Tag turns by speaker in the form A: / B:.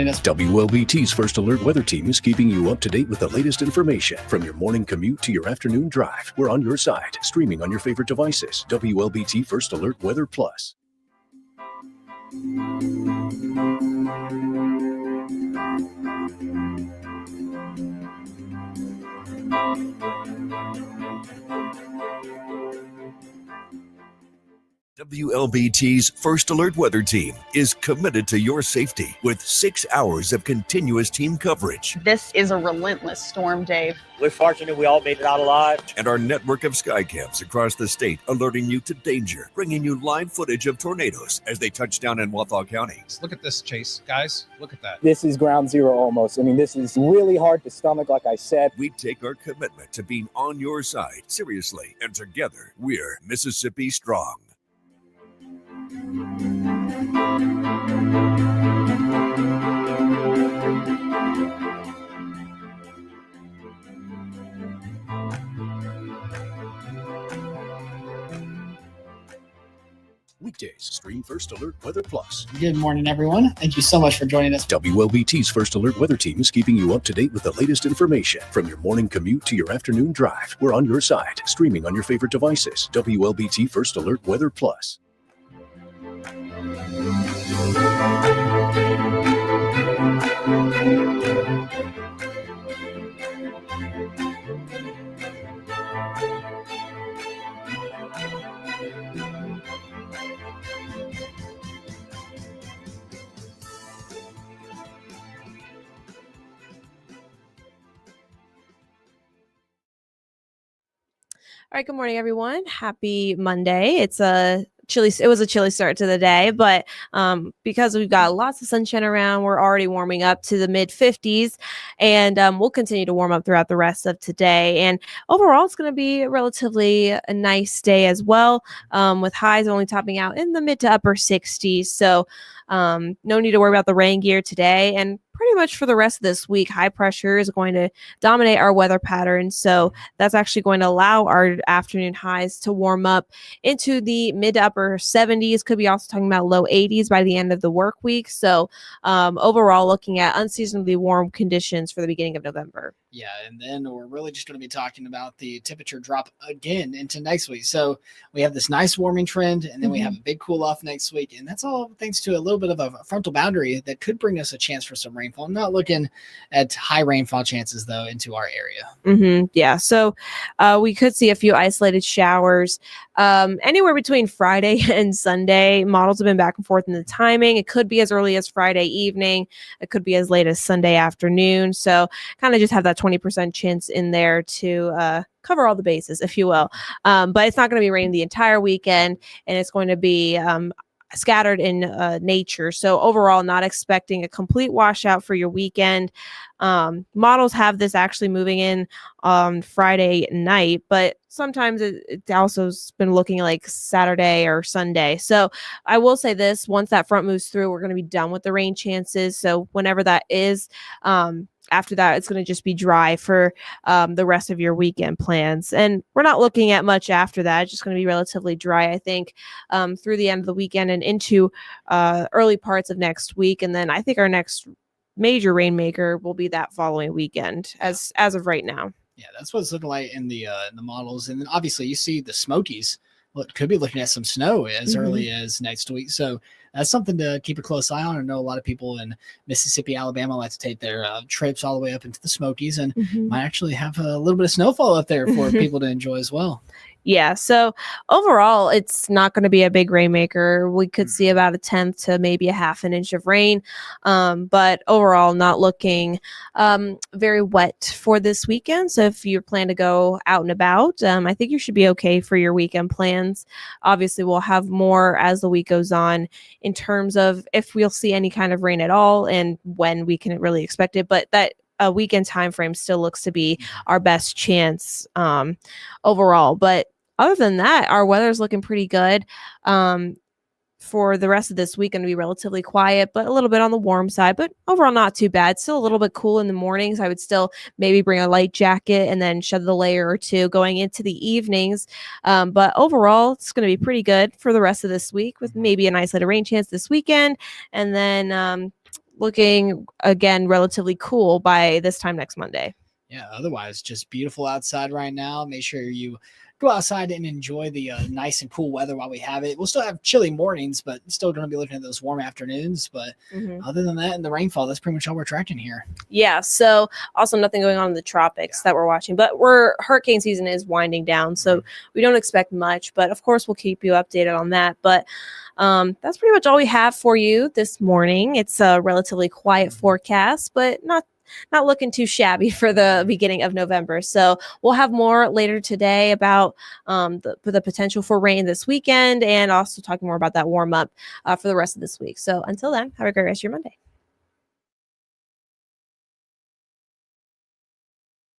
A: joining us.
B: WLBT's First Alert Weather Team is keeping you up to date with the latest information. From your morning commute to your afternoon drive, we're on your side, streaming on your favorite devices. WLBT First Alert Weather Plus. WLBT's First Alert Weather Team is committed to your safety with 6 hours of continuous team coverage.
C: This is a relentless storm, Dave.
D: We're fortunate we all made it out alive.
B: And our network of sky cams across the state alerting you to danger, bringing you live footage of tornadoes as they touch down in Wathau County.
E: Look at this, Chase. Guys, look at that.
F: This is ground zero almost. I mean, this is really hard to stomach, like I said.
B: We take our commitment to being on your side seriously, and together we're Mississippi Strong. Weekdays, stream First Alert Weather Plus.
A: Good morning, everyone. Thank you so much for joining us.
B: WLBT's First Alert Weather Team is keeping you up to date with the latest information. From your morning commute to your afternoon drive, we're on your side, streaming on your favorite devices. WLBT First Alert Weather Plus.
G: All right, good morning, everyone. Happy Monday. It was a chilly start to the day, but because we've got lots of sunshine around, we're already warming up to the mid 50s, and we'll continue to warm up throughout the rest of today. And overall, it's going to be a nice day as well, with highs only topping out in the mid to upper 60s. So no need to worry about the rain gear today. And pretty much for the rest of this week, high pressure is going to dominate our weather pattern. So that's actually going to allow our afternoon highs to warm up into the mid to upper 70s. Could be also talking about low 80s by the end of the work week. So overall, looking at unseasonably warm conditions for the beginning of November.
A: Yeah, and then we're really just going to be talking about the temperature drop again into next week. So we have this nice warming trend, and then we have a big cool off next week. And that's all thanks to a little bit of a frontal boundary that could bring us a chance for some rainfall. I'm not looking at high rainfall chances, though, into our area.
G: Yeah, so we could see a few isolated showers anywhere between Friday and Sunday. Models have been back and forth in the timing. It could be as early as Friday evening. It could be as late as Sunday afternoon. So kind of just have that 20% chance in there to cover all the bases, if you will. But it's not going to be raining the entire weekend, and it's going to be scattered in nature. So overall, not expecting a complete washout for your weekend. Models have this actually moving in on Friday night, but sometimes it also has been looking like Saturday or Sunday. So I will say this, once that front moves through, we're going to be done with the rain chances. So whenever that is, after that, it's going to just be dry for the rest of your weekend plans. And we're not looking at much after that. It's just going to be relatively dry, I think, through the end of the weekend and into early parts of next week. And then I think our next major rainmaker will be that following weekend as of right now.
A: Yeah, that's what it's looking like in the models. And then obviously you see the Smokies could be looking at some snow as early as next week. So that's something to keep a close eye on. I know a lot of people in Mississippi, Alabama like to take their trips all the way up into the Smokies, and might actually have a little bit of snowfall up there for people to enjoy as well.
G: Yeah, so overall, it's not going to be a big rainmaker. We could see about a tenth to maybe a half an inch of rain, but overall, not looking very wet for this weekend. So if you plan to go out and about, I think you should be okay for your weekend plans. Obviously, we'll have more as the week goes on in terms of if we'll see any kind of rain at all and when we can really expect it, but that a weekend time frame still looks to be our best chance overall. But other than that, our weather is looking pretty good. For the rest of this week, going to be relatively quiet, but a little bit on the warm side, but overall not too bad. Still a little bit cool in the mornings. I would still maybe bring a light jacket and then shed the layer or two going into the evenings. But overall, it's going to be pretty good for the rest of this week with maybe an isolated rain chance this weekend. And then looking again relatively cool by this time next Monday.
A: Yeah, otherwise just beautiful outside right now. Make sure you go outside and enjoy the nice and cool weather while we have it. We'll still have chilly mornings, but still going to be looking at those warm afternoons. But other than that, and the rainfall, that's pretty much all we're tracking here.
G: Yeah. So also nothing going on in the tropics that we're watching, but hurricane season is winding down. So we don't expect much, but of course we'll keep you updated on that. But that's pretty much all we have for you this morning. It's a relatively quiet forecast, but not looking too shabby for the beginning of November. So we'll have more later today about the potential for rain this weekend, and also talking more about that warm up for the rest of this week. So until then, have a great rest of your Monday.